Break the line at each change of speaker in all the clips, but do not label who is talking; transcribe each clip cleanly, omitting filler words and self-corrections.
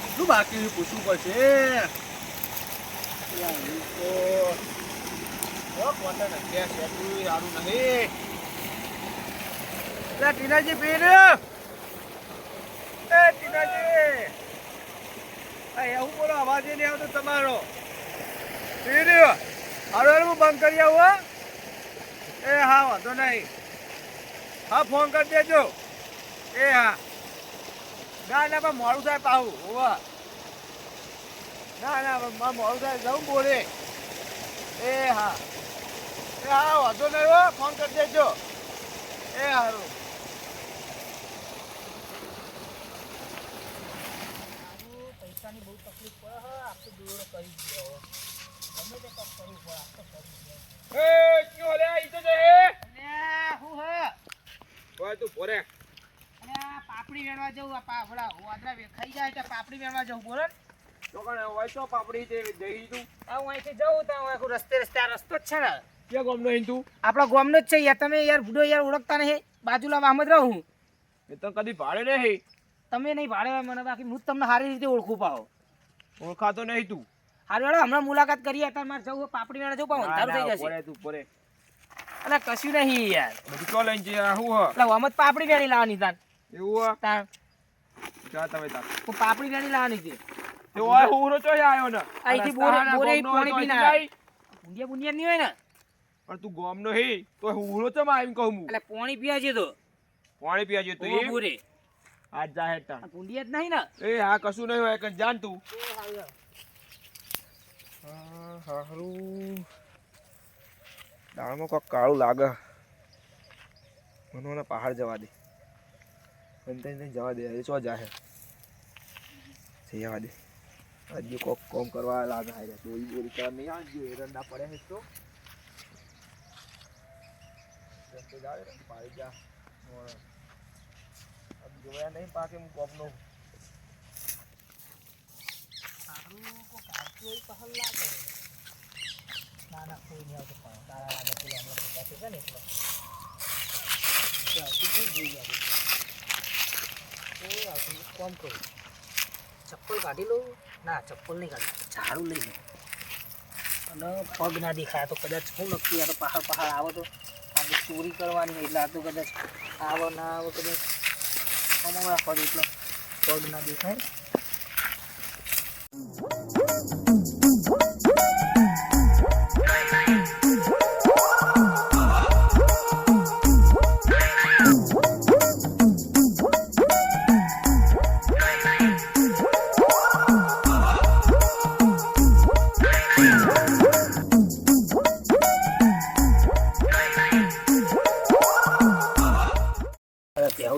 બીજું બાકી પૂછવું પડશે સારું નહીં ટીનાજી પીર ટીનાજી એવું બોલો અવાજ નહીં આવતો તમારો પીર હારો હું બંધ કરી આવું એ હા વાંધો નહીં હા ફોન કરી દેજો એ હા ના ના પણ મોડું થાય પાહું હોવા ના ના મોડું થાય જવું બોલે એ હા વાંધો નહીં હો ફોન કરી દેજો એ સારું
પૈસાની બહુ તકલીફ પડે હે આખું દોડો કરી દીધો ગમે તે કામ કરવું પડે આખો કરી દીધો
એ ક્યો લે ઈ તો જે
હું હે
ઓય તું પોરે
અને આ પાપડી વેણવા જવું આ પાપડા વાદરા ખાઈ જાય એટલે પાપડી વેણવા જવું બોલો ને
તો કણે હોય તો પાપડી તે દઈ તું
આ હું અહીંથી જવું તો આખું રસ્તે આ રસ્તો જ છે ને
કે ગોમનો ઈન તું
આપણા ગામનો જ છે યાર તમે યાર બુડો યાર ઓળખતા નહીં બાજુલા વાહમાં જ રહું
એ તો કદી ભાડે નહીં
તમે નહીં ભાડે મને બાકી હું તમને સારી રીતે ઓળખું પાવ
ઓળખાતો નહીં તું
હારું હેડો હમણાં મુલાકાત કરીએ અત્યારે મારે જવું પાપડી વેણવા જવું પાવ અંધારું થઈ જશે
પોરે તું પોરે
એટલે કશું નહીં યાર
બધું ચો લઈને જે હું હ
એટલે આમ જ પાપડી વેણી લાવવાની તાર
એવું હ
તાર
જા તમે તા
હું પાપડી વેણી લાવવાની છે
તે ઓય હુરો ચો આયો ને
અહીંથી બોરે પાણી પીના બુંડિયા નહીં હોય ને
પણ તું ગોમનો હે તો હુરો ચમ આવીને કહું હું
એટલે પાણી પીવા છે તો
પાણી પીવા જો તું એ
બોરે
આજ જા હેટા
બુંડિયા જ નહીં ને
એ હા કશું નહીં હોય કે જાન તું
એ હારું
હારું દાળમાં કોક કાળું લાગે મને પહાડ જવા દે મને જવા દે ચો જાહે જવા દે આજે કોક કોમ કરવા લાગે હારે બોરી બોરી કરવા નહીં આવજો એરંડા પડે હે તો રસ્તે જાવે રે પાડી જા અબ જોયા નહીં પાકે હું કોકનો
સારું કો કાચી પહલ લાગે ના ના કોઈ નહીં આવતો પણ તારા લાગે પેલો હમણાં ખોટા છે ને એટલે તું કોઈ જોઈ આવે એ આવતું કોમ કરું ચપ્પલ કાઢી લઉં ના ચપ્પલ નહીં કાઢી ઝાડું લઈ લઉં અને પગ ના દેખાય તો કદાચ શું નક્કી આ તો પહાડ આવે તો આપણે ચોરી કરવાની હોય એટલે આ તો કદાચ આવે ના આવે કદાચ હમણાં પગ એટલે પગ ના દેખાય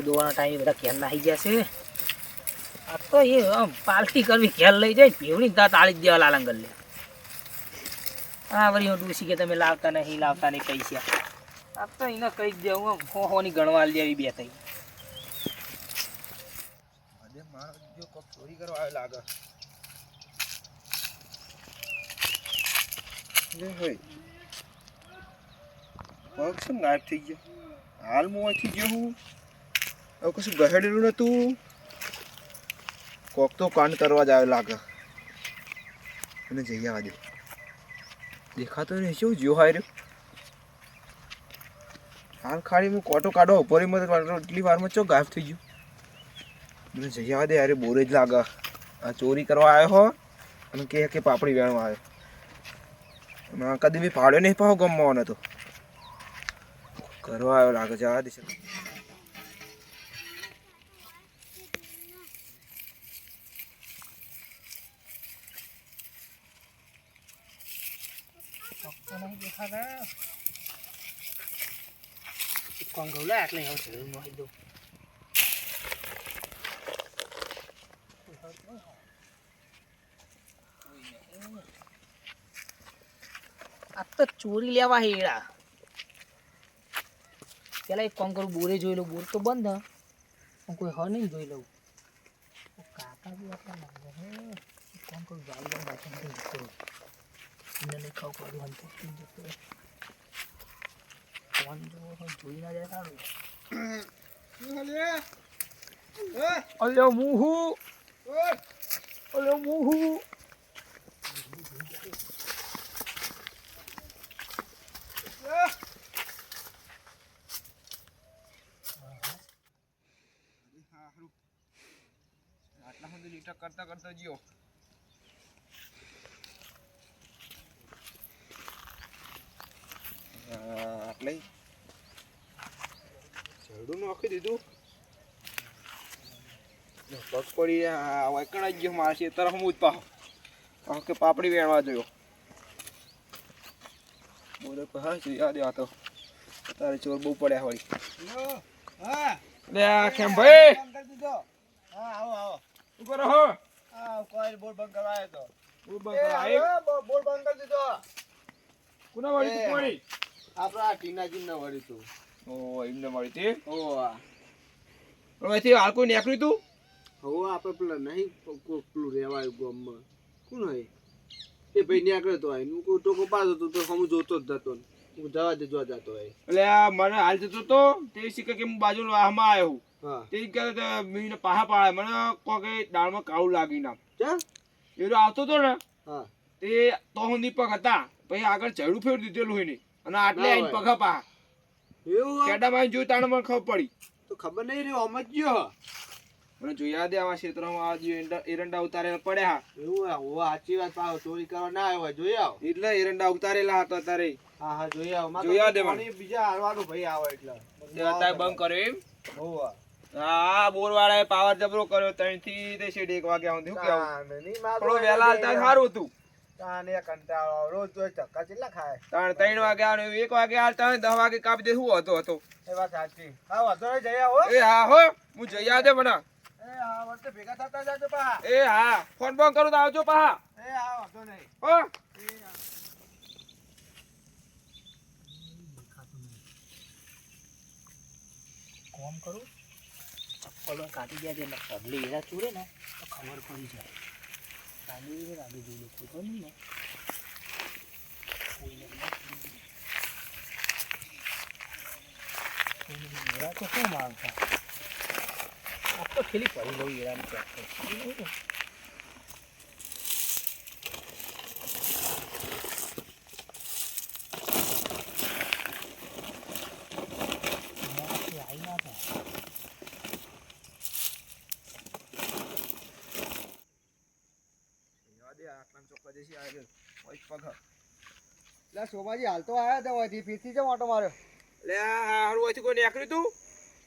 દોવાના ટાઈમે બધા ઘેર નાહી જશે આ તો એ આમ પાલટી કરવી ઘેર લઈ જાય ભેવડી દાંત આળી જ દેવા લાલંગર લે હા વળી હું ડૂસી કે તમે લાવતા નહીં પૈસા આ તો એને કહી જ દેવું આમ હોની ગણવા દેવી બે થઈ
અરે મારો જો કોક ચોરી કરવા આવે લાગે લે હોય પગ શું ગાયબ થઈ ગયો હાલ હું અહીંથી ગયો હું હવે કશું ગહેડેલું નતું કોક તો કાંડ કરવા જ આવે લાગે અને જઈ આવવા દે દેખાતો નહીં શું જ્યો હાય રહ્યો હાલ ખાલી હું કોટો કાઢો ઉપર એટલી વારમાં ચો ગાયબ થઈ ગયું મને જઈ આવવા દે યાર બોરે જ લાગે આ ચોરી કરવા આવ્યો હો અને કે પાપડી વેણવા આવ્યો કદી બી પાડ્યો નહીં પાહો ગમવાનો તો કરવા આવ્યો લાગે જવા દે
નહીં દેખાતા કોંગોલા એટલે હું જરૂર નહીં દઉં આ તો ચોરી લેવા હેડા પેલા એક કામ કરું બોરે જોઈ લઉં બોર તો બંધ પણ કોઈ હ નહીં જોઈ લઉં કાકા બી આટલા માંગે હે કામ કરું જાવ બાકી કરું નહીં ખાવ કરું હમ તો ફોન જો જોઈ ના જાય સારું અલ્યો મુહુ
ઓલો મુહુ આટલા સુધી લીટર કરતા કરતા જીઓ આટલે ચડું નાખી દીધું પગ પડી વાયકણ જ ગયો મારે તરફ હું જ પાહો કે પાપડી વેણવા જોયો બોલે હા યાદ આ તો તારે ચોર બહુ પડ્યા વળી હા લે કેમ ભાઈ હા આવો આવો ઉપર હો હા કોઈ બોલ બંધ કરાયો તો બોલ બંધ કરાયો બોલ બંધ કરી દીધો કોના વાળી તું કોણી આપડા ટીનાજી ના વાળી તું ઓ એમને વાળી તે ઓ આ ઓથી હાલ કોઈ નીકળી તું હો આપણે પેલા નહીં પેલું રેવાયું ગામમાં કોણ હોય એ ભાઈ નીકળ્યો તો હું કોઈ ટોકો પાડતો તો હું જોતો જ જતો હું જવા દે જોવા જતો હોય એટલે આ મને હાલ જતો તો તે શીખે કે હું બાજુ આમાં આવ્યો હા તે કહે મીને પાહા પાડે મને કોઈ દાળમાં કાળું લાગી ના ચા એરો આવતો તો ને હા તે તો હું દીપક હતા પછી આગળ ચડું ફેર દીધેલું હોય ને અને આટલે આઈને પગા પાહા એવું કેડામાં જોઈ તાણે મને ખબર પડી તો ખબર નહીં રહ્યો આમ જ ગયો મને જોયા દે આવા ક્ષેત્રમાં આ એરંડા ઉતારેલા પડ્યા એવું હો સાચી વાત પાવ ચોરી કરવા ના આવ્યો જોઈ આવ એટલે એરંડા ઉતારેલા હતા તારે હા હા જોઈ આવ જોયા દે મને બીજા હારવાનું ભાઈ આવે એટલે અત્યારે બંધ કર્યો એમ હોવા હા બોર વાળાએ પાવર જબરો કર્યો 3 થી તે શેડ 1 વાગ્યા સુધી હું કેવું થોડો વેલા આવતા સારું હતું તાને કંટાળો રોજ તો ચક્કા કેટલા ખાય તાણ 3 વાગ્યા અને 1 વાગ્યા આવતા 10 વાગે કાપી દે શું હતો એ વાત સાચી હા વાતો જઈ આવો એ હા હો હું જઈ આ દે મને એ હા વખતે ભેગા થતા જાજો પા એ હા ફોન બોન કરું તો આવજો પા એ હા વાતો નહીં હો
કોમ કરું ચપ્પલો કાઢી ગયા છે ને પગલી એરા ચૂરે ને તો ખબર પડી જાય કાઢી રાગી જોઈ લોકો તો નહીં ને એરા તો શું માંગતા આ તો ખેલી પડી લઉં એરાની ચપ્પલ
શોભાજી હાલ તો આવ્યા હતા હોયથી ફીરથી જ ઓટો માર્યો લે હારું હોયથી કોઈ નીકળ્યું તું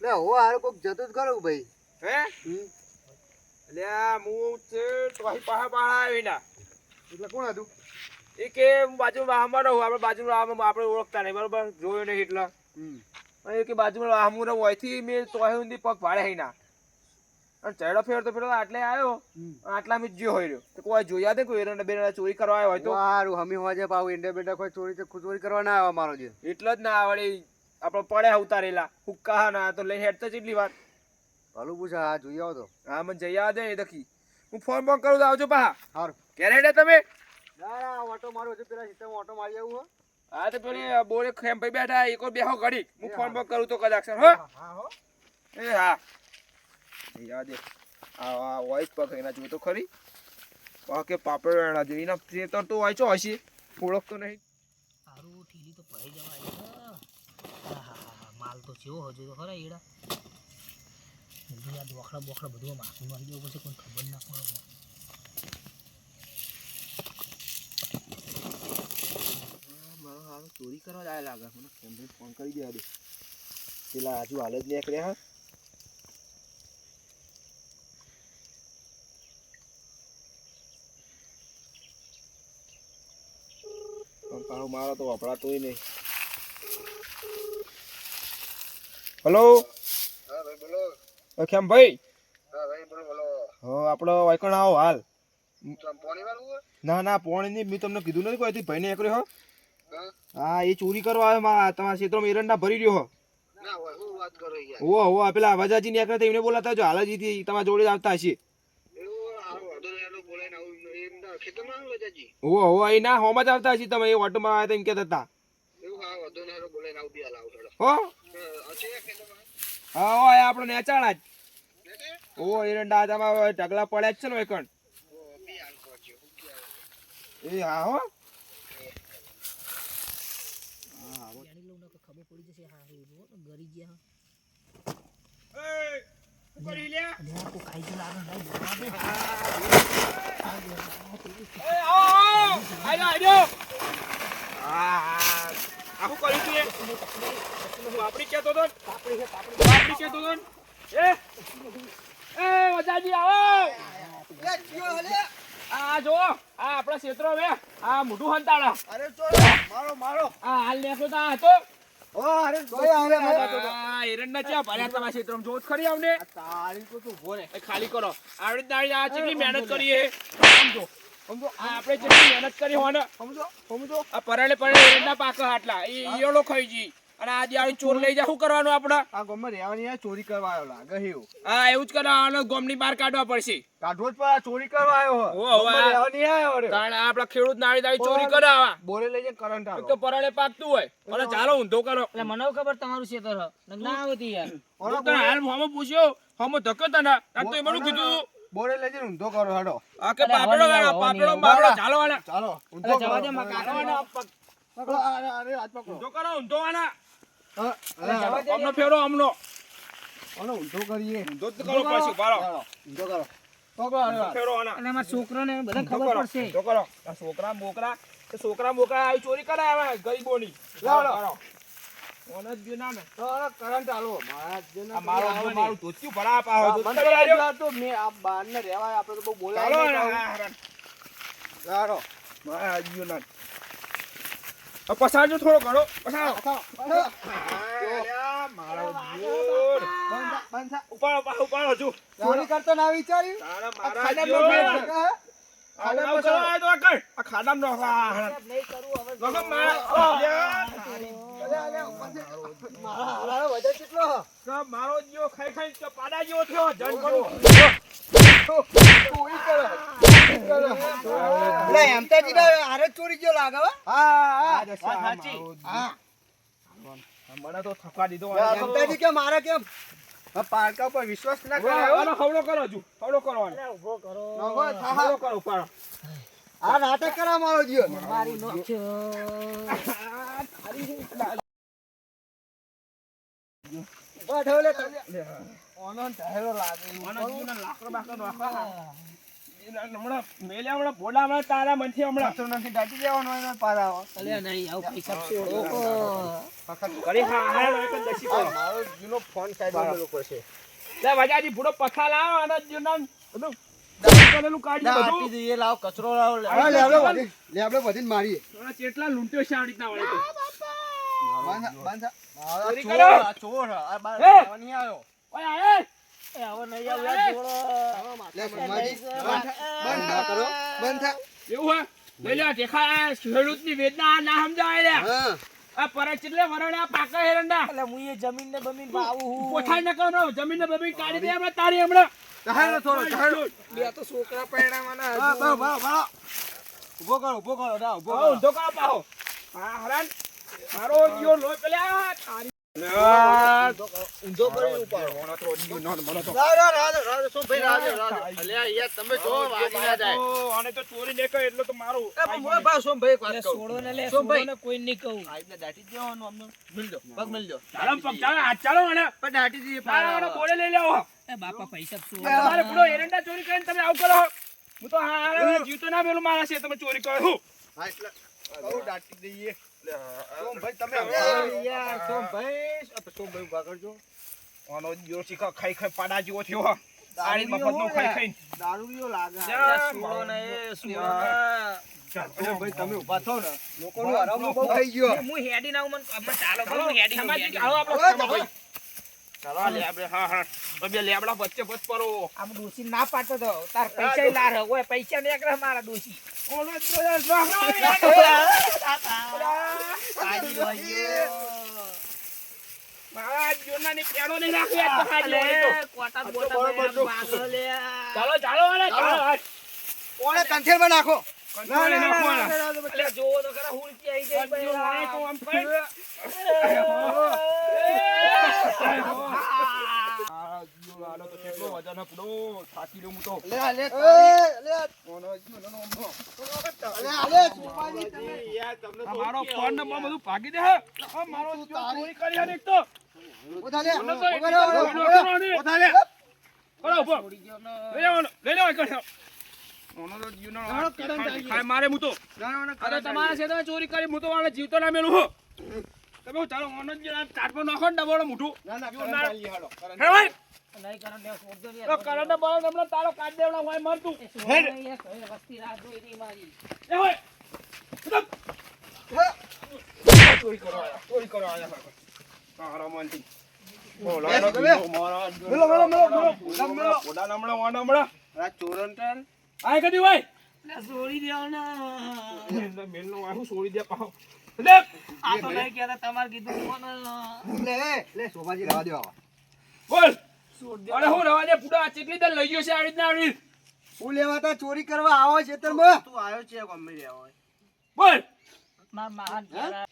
લે હો હારું કોક જતું જ કરું ભાઈ હે લે હું છે તોહી પાહા પાહા આવી ના એટલે કોણ હતું એ કે બાજુ વાહમાં રહું આપણે બાજુ આપણે ઓળખતા નહીં બરોબર જોયો નહીં એટલે એ કે બાજુમાં વાહમું રહું હોયથી મેં તોહી ઊંધી પગ ભાડે હઈ ના અને ચડો ફેરતો ફેરતો આટલે આવ્યો આટલા મી જ્યો હોય રહ્યો તો કોઈ જોયા દે કોઈ એરંડા બેરંડા ચોરી કરવા આવ્યો હોય તો સારું હમી હોજે પાવ ઇન્ડે બેટા કોઈ ચોરી કરવા ના આવે મારો જે એટલે જ ના આવડે આપણે પડ્યા ઉતારેલા હુક્કા ના તો લઈ હેડ તો કેટલી વાર ભલું પૂછા હા જોઈ આવો તો હા મને જઈ આવ દે દખી હું ફોન બોન કરું તો આવજો પાહા સારું ક્યારે હેડે તમે ના ના ઓટો મારો હજુ પેલા સિસ્ટમ ઓટો મારી આવું હા તો પેલી બોરે ખેમ ભાઈ બેઠા એકો બેહો ઘડી હું ફોન બોન કરું તો કદાચ હો હા હો એ હા યાદ આ વોઇસ પગ એના જો તો ખરી કે પાપડ વેણા જો એના ખેતર તો વાંચો હશે ઓળખ તો નહીં
સારું ઠીલી તો પડી જવાય હા હા માલ તો જેવો હજુ તો ખરા એડા બધું આ બોખડા બોખડા બધું માખું મારી દેવું પછી કોઈ ખબર ના પડે
મારો હારો ચોરી કરવા જાય લાગે મને ફોન ફોન કરી દેવા દે પેલા આજુ હાલ જ નીકળ્યા હા પાહો મારો તો વપરાતોય નહીં હેલો હા ભાઈ બોલો કેમ ભાઈ હા ભાઈ બોલો બોલો હા આપણો વાયકણ આવો હાલ પોણી વાળું ના ના પોણી નહીં મેં તમને કીધું નથી કોઈ ભાઈને એકર્યો હો હા એ ચોરી કરવા આવ્યો તમારા ક્ષેત્રમાં એરંડા ભરી રહ્યો હો ના હોય હું વાત કરો યાર હો પેલા વજાજી ને એકરે એમને બોલાતા જો હાલજી તમારા જોડે આવતા હશે ઓ એ ના હોમાં જ આવતા હશે તમે એ ઓટોમાં આવ્યા હતા એમ કહેતા હતા હો હા આપણે નેચાણા જ ઓ એરંડા તમારા ઢગલા પડ્યા જ છે ને એકણ એ હા હો
જાણી લઉં ને કે ખબર પડી જશે હા એવું જુઓ ને ગરી ગયા
કરી લે
અને આ કોઈ ખાઈ ગયું લાગે ભાઈ બોલવા દે
આયો આહું કરી તું પાપડી કેતો તો પાપડી કેતો તો એ વજાજી આવો આ જો આ આપણા ક્ષેત્રો હવે આ મોઢું હંતાડા અરે મારો મારો આ હાલ લેખો તો આ હતો ઓ અરે આ એરંડા ચા ભર્યા તમારા ક્ષેત્રમાં જોત ખરી આવને તારી તો તું ભોરે ખાલી કરો આવડી દાડી આ કેટલી મહેનત કરીએ સમજો સમજો આ આપણે કેટલી મહેનત કરી હોને સમજો સમજો આ પરાણે એરંડા પાક હાટલા ઈયોળો ખાઈ જી અને આ દિવાળી ચોર લઈ જા શું કરવાનું આપણે આ ગોમમાં રહેવાની આ ચોરી કરવા આવ્યો લાગે એવું હા એવું જ કરવાનું ગોમની બહાર કાઢવા પડશે કાઢવો જ પડે ચોરી કરવા આવ્યો હો ગોમમાં રહેવાની આવ્યો રે કારણ આપણા ખેડૂત નાળી દાળી ચોરી કરે આવા બોરે લઈ જાય કરંટ આવે તો પરાણે પાકતું હોય અને ચાલો ઊંધો કરો
એટલે મને ખબર તમારું ક્ષેત્ર ના આવતી યાર
હું તને હાલ હમો પૂછ્યો હમો ધક્કો તને આ તો એમનું કીધું બોરે લઈ જઈને ઊંધો કરો હેડો આ કે પાપડો મારો ચાલો વાળા ચાલો ઊંધો જવા દે માં કાકાવાનો પકડો અરે હાથ પકડો ઊંધો કરો ઊંધો વાળા અમનો ફેરો અમનો ઓનો ઊંધો કરીએ ઊંધો જ કરો પછી બારો ઊંધો કરો પકડો ફેરો આના
અને અમાર છોકરાને બધા ખબર પડશે
ઊંધો કરો આ છોકરા બોકરા આવી ચોરી કરે આવે ગરીબોની લાવો ઓન જ ગયો ના ને તો કરંટ આલો મારું ધોત્યું ભરા પાહો તો મે આ બાર ને રહેવાય આપણે તો બહુ બોલાય લારો આ ગયો ના પસારજો થોડો ઘણો પસારો મારો જીવ ઉપાડો હજુ ચોરી કરતો ના વિચાર્યું ખાડામ નો નહીં કરું હવે મારો વજન કેટલો મારો જીવો ખાઈ ખાઈ પાડા જેવો થયો જન કરો ચોરી ગયો લાગે મને તો થકા દીધો કે મારે કેમ પારકા પર વિશ્વાસ ના કરાયો હવળો કરો હજુ હવળો કરવાનો ઉભો કરો હવળો કરો ઉપાડો આ નાટક કરા મારો જીવ
મારી નોખ્યો
બાઠોલે ઓનો ધારો લાગે ઓનો જીવના લાકડા બાકડા નોખા હમણાં મેલ્યા હમણાં ભોલા હમણાં તારા મનથી હમણાં તો નથી દાટી દેવાનો એનો પારાવો
અલ્યા નહીં આવું પૈસા છોડો
કરી હા એક જ દસી પર મારો જૂનો ફોન સાઈડ મેલો પડશે લે વજાજી ભૂડો પથા લાવો અને જૂના બધું દાટી કરેલું કાઢી બધું દાટી દઈએ લાવ કચરો લાવ લે આપણે બધીને મારીએ કેટલા લૂંટ્યો છે આ રીતના વાળે તો બાંધા ચોરી કરો આ ચોર આ બાર નહીં આવ્યો ઓય આય એ આવો નહીં આવ્યા જોડો લે મારી બંધ કરો બંધ થા એવું હે લે દેખા ખેડૂતની વેદના ના સમજાય લે હા આ પર ચિલ્લે વરણ્યા પાકા હેરંડા
એટલે હું એ જમીન ને બમીન પાવું
પોઠાઈ ન કરો જમીન ને બમીન કાઢી દે હમણાં તારી હમણાં ચાલો થોડો ચાલો બે તો છોકરા પૈણાવાના બા ઉભો કરો ના ઉભો ઊંધો કરો પાહો હા હરાન મારો જીઓ લો પેલા તારી ઊંધો કરી ઉપાડો ઓનો તો જીઓ ન મને તો રાજ સો ભાઈ રાજ અલ્યા યાર તમે જો વાગી ના જાય આને તો ચોરી ને કહે એટલે તો મારું એ મોય બા સો ભાઈ વાત કહું
છોડો ને લે છોડો ને કોઈ નહીં કહું
આઈને દાટી દેવાનો અમને મિલ દો પગ મિલ દો ચાલો પગ ચાલો હાથ ચાલો અને પણ દાટી દીએ પાડો બોલે લઈ લેવો
એ બાપા પૈસા છોડો
તમારે પૂરો એરંડા ચોરી કરીને તમે આવ કરો હું તો હા જીવતો ના પેલું મારા છે તમે ચોરી કરો હા એટલે બહુ દાટી દઈએ સોમભાઈ તમે યાર સોમભાઈ ઉભા કરજો ઓનો જો ચીકા ખાઈ પાડા જેવો થયો આડી મફતનો ખાઈ દારૂડિયો લાગે
છોડો ને એ છોડો
ભાઈ તમે ઉભા થાઓ ને લોકોનો આરામ બહુ થઈ ગયો
હું હેડી ના મને ચાલો હું હેડી
ચાલો આપણે ભાઈ ચાલો લે આપણે હા બે લેબડા વચ્ચે વચ પરો
આમ ડોસી ના પાડતો તો તાર પૈસા લાર ઓય પૈસા ને એકરા મારા ડોસી
ઓલો મારા જોનાની પેડો નહીં રાખ્યો તો હાલે
કોટા બોટા પાગલ લે
ચાલો ઓને કંઠેરમાં નાખો ના
એટલે જો તો ખરા હુલકી આવી જાય ભાઈ
તો આમ ફેર આ જીઓ આલો તો કેટલો વજન
પૂડો થાકી રહ્યો હું તો
લે આ લે
ઓનો જીવ નો ઓમનો. આ મારો ફોન નંબર બધું ભાગી દે હે. આ મારો જીવ ચોરી કરી હે ને એક તો મને તો એક બરાબર
છોડી ગયો ને.
લઈ લેવો એક ઓનો તો જીવ નો ખાય મારે હું તો અરે તમારા છે તમે ચોરી કરી હું તો વાળા જીવ તો ના મેલું હો તમે ચાલો ઓનો જ કાટમાં નાખો ને ડબોળો મોઢું હે ભાઈ
નહીં કરંટ લેવા છોડજો ને
તો
યાર.
કરંટ બોલો તમને તારો કાટ દેવડા હોય મર તું
એ છોડો નહીં યાર, ઘરે વસ્તી રાહ જોઈ રહી મારી.
એ હોય ચોરી કરો આયા તારા મનથી બોલો ઓડા નમળા ઓડા નમળા આય કદી હોય
લે, છોડી દેવો ને.
મેલનો આવું છોડી દે પાહો લે
આ તો નહીં કહેતા, તમારે કીધું કોને?
બોલ
છોડ દે.
અરે હું રવા દે પૂડા ચેટલી દર લઈ ગયો છે આ રીતના આવી
ચોરી કરવા આવો ખેતરમાં તું આવ્યો છે ગમે રહ્યા
બોલ
માર મહાન જરા.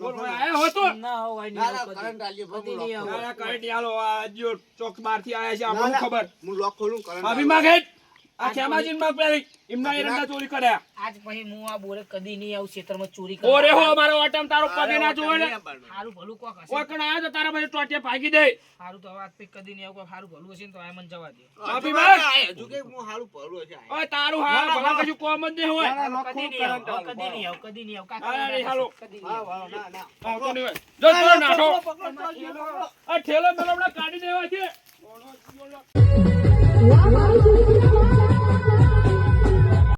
બોલ ભાઈ આયા હો તો
ના હોય નહીં આવું કદી. કદી નહીં આવું.
ના કરંટ યાલો આ જો ચોક બાર થી આયા છે આપણને ખબર
હું લોક ખોલું કરંટ
માફી માંગે આ ખેમાજીન માં પેલી એમના એરંડા ચોરી કર્યા
આજ પછી હું આ બોરે કદી નહીં આવું ખેતરમાં ચોરી
ઓરે
કરવા.
હો મારો ઓટમ તારો પગે ના જોવે ને
હારું ભલું કોક હશે.
કોઈ કણ આયો તો તારા પછી ટોટિયા ભાગી દે
હારું તો હવે આજ પછી કદી નહીં આવું. કોક હારું ભલું હશે ને તો આ મને જવા દે.
માફી માંગ
હજુ કે હું હારું ભરું છે
ઓય તારું હા ભલા કશું કોમ જ નહીં હોય
કદી નહીં આવું. કદી નહીં આવું. કદી નહીં આવું. કાકા
અરે હાલો.
કદી નહીં આવું.
આવતો નહીં હોય જો તો નાઠો આ ઠેલો મેલો હમણાં કાઢી દેવા છે
Wow.